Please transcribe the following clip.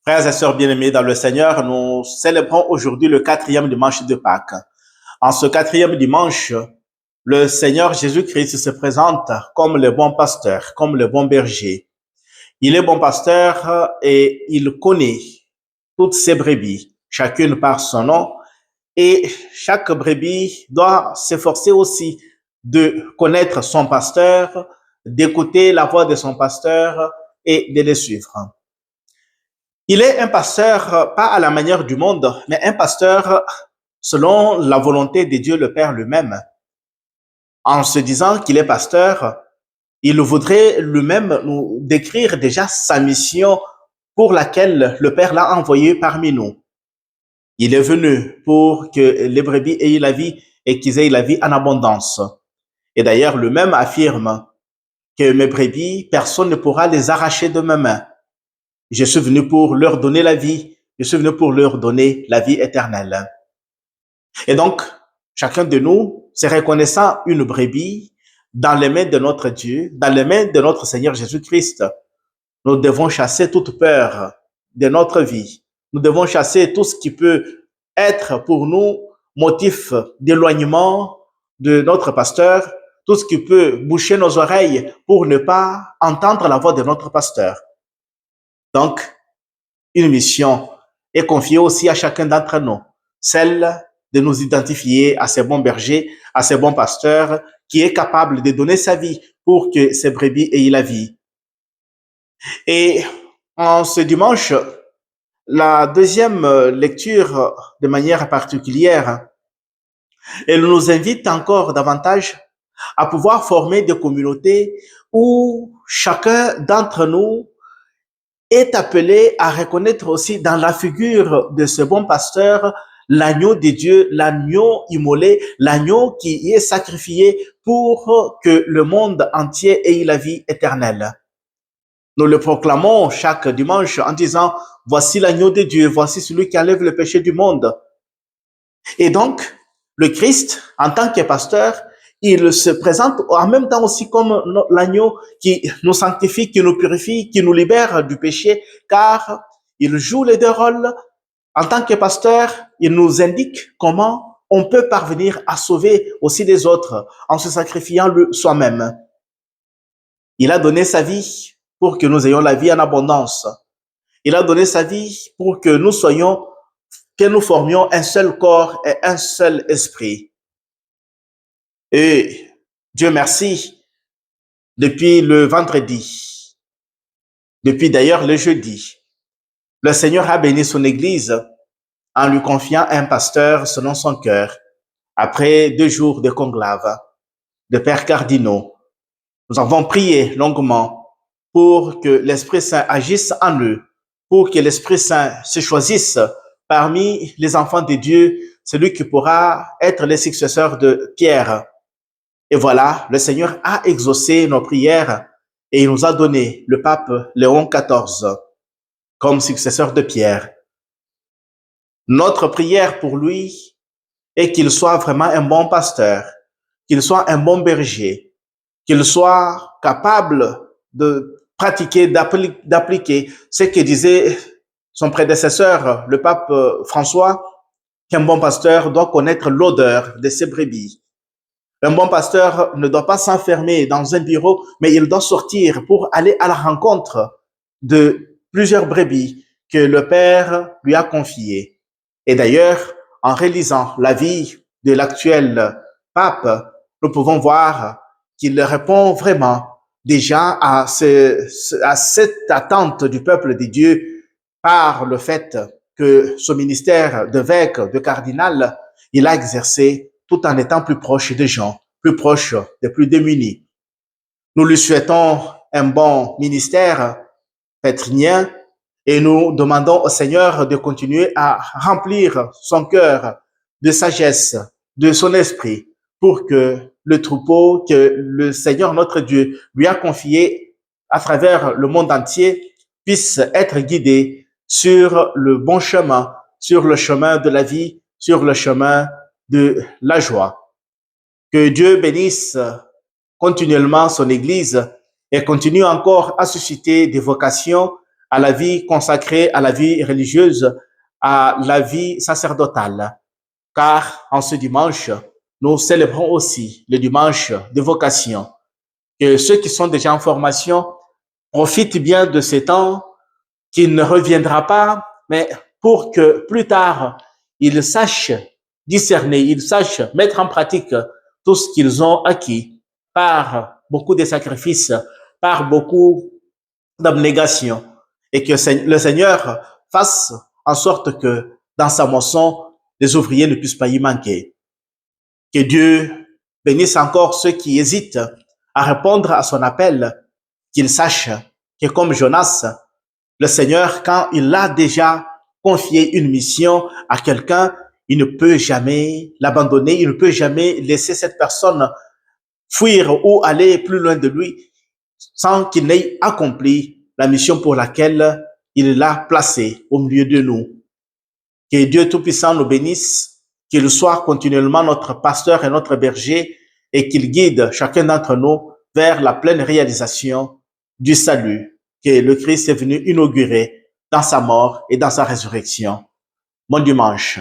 Frères et sœurs bien-aimés dans le Seigneur, nous célébrons aujourd'hui le quatrième dimanche de Pâques. En ce quatrième dimanche, le Seigneur Jésus-Christ se présente comme le bon pasteur, comme le bon berger. Il est bon pasteur et il connaît toutes ses brebis, chacune par son nom, et chaque brebis doit s'efforcer aussi de connaître son pasteur, d'écouter la voix de son pasteur et de le suivre. Il est un pasteur, pas à la manière du monde, mais un pasteur selon la volonté de Dieu le Père lui-même. En se disant qu'il est pasteur, il voudrait lui-même nous décrire déjà sa mission pour laquelle le Père l'a envoyé parmi nous. Il est venu pour que les brebis aient la vie et qu'ils aient la vie en abondance. Et d'ailleurs, lui-même affirme que mes brebis, personne ne pourra les arracher de mes mains. Je suis venu pour leur donner la vie. Je suis venu pour leur donner la vie éternelle. Et donc, chacun de nous se reconnaissant une brebis dans les mains de notre Dieu, dans les mains de notre Seigneur Jésus-Christ. Nous devons chasser toute peur de notre vie. Nous devons chasser tout ce qui peut être pour nous motif d'éloignement de notre pasteur, tout ce qui peut boucher nos oreilles pour ne pas entendre la voix de notre pasteur. Donc, une mission est confiée aussi à chacun d'entre nous, celle de nous identifier à ces bons bergers, à ces bons pasteurs, qui est capable de donner sa vie pour que ces brebis aient la vie. Et en ce dimanche, la deuxième lecture de manière particulière, elle nous invite encore davantage à pouvoir former des communautés où chacun d'entre nous est appelé à reconnaître aussi dans la figure de ce bon pasteur l'agneau de Dieu, l'agneau immolé, l'agneau qui est sacrifié pour que le monde entier ait la vie éternelle. Nous le proclamons chaque dimanche en disant, voici l'agneau de Dieu, voici celui qui enlève le péché du monde. Et donc, le Christ, en tant que pasteur, il se présente en même temps aussi comme l'agneau qui nous sanctifie, qui nous purifie, qui nous libère du péché, car il joue les deux rôles. En tant que pasteur, il nous indique comment on peut parvenir à sauver aussi les autres en se sacrifiant soi-même. Il a donné sa vie pour que nous ayons la vie en abondance. Il a donné sa vie pour que nous formions un seul corps et un seul esprit. Et Dieu merci, depuis le vendredi, depuis d'ailleurs le jeudi, le Seigneur a béni son Église en lui confiant un pasteur selon son cœur. Après 2 jours de conclave, de pères cardinaux, nous avons prié longuement pour que l'Esprit Saint agisse en eux, pour que l'Esprit Saint se choisisse parmi les enfants de Dieu, celui qui pourra être le successeur de Pierre. Et voilà, le Seigneur a exaucé nos prières et il nous a donné le pape Léon XIV comme successeur de Pierre. Notre prière pour lui est qu'il soit vraiment un bon pasteur, qu'il soit un bon berger, qu'il soit capable de pratiquer, d'appliquer ce que disait son prédécesseur, le pape François, qu'un bon pasteur doit connaître l'odeur de ses brebis. Un bon pasteur ne doit pas s'enfermer dans un bureau, mais il doit sortir pour aller à la rencontre de plusieurs brebis que le Père lui a confiées. Et d'ailleurs, en réalisant la vie de l'actuel pape, nous pouvons voir qu'il répond vraiment déjà à cette attente du peuple de Dieu par le fait que son ministère d'évêque, de cardinal, il a exercé tout en étant plus proche des gens, plus proche des plus démunis. Nous lui souhaitons un bon ministère pétrinien et nous demandons au Seigneur de continuer à remplir son cœur de sagesse, de son esprit, pour que le troupeau que le Seigneur notre Dieu lui a confié à travers le monde entier puisse être guidé sur le bon chemin, sur le chemin de la vie, sur le chemin de la joie. Que Dieu bénisse continuellement son Église et continue encore à susciter des vocations à la vie consacrée, à la vie religieuse, à la vie sacerdotale. Car en ce dimanche, nous célébrons aussi le dimanche de vocation. Que ceux qui sont déjà en formation profitent bien de ce temps qui ne reviendra pas, mais pour que plus tard, ils sachent discerner, ils sachent mettre en pratique tout ce qu'ils ont acquis par beaucoup de sacrifices, par beaucoup d'abnégation, et que le Seigneur fasse en sorte que dans sa moisson, les ouvriers ne puissent pas y manquer. Que Dieu bénisse encore ceux qui hésitent à répondre à son appel, qu'ils sachent que comme Jonas, le Seigneur, quand il a déjà confié une mission à quelqu'un, il ne peut jamais l'abandonner, il ne peut jamais laisser cette personne fuir ou aller plus loin de lui sans qu'il n'ait accompli la mission pour laquelle il l'a placé au milieu de nous. Que Dieu Tout-Puissant nous bénisse, qu'il soit continuellement notre pasteur et notre berger et qu'il guide chacun d'entre nous vers la pleine réalisation du salut que le Christ est venu inaugurer dans sa mort et dans sa résurrection. Bon dimanche.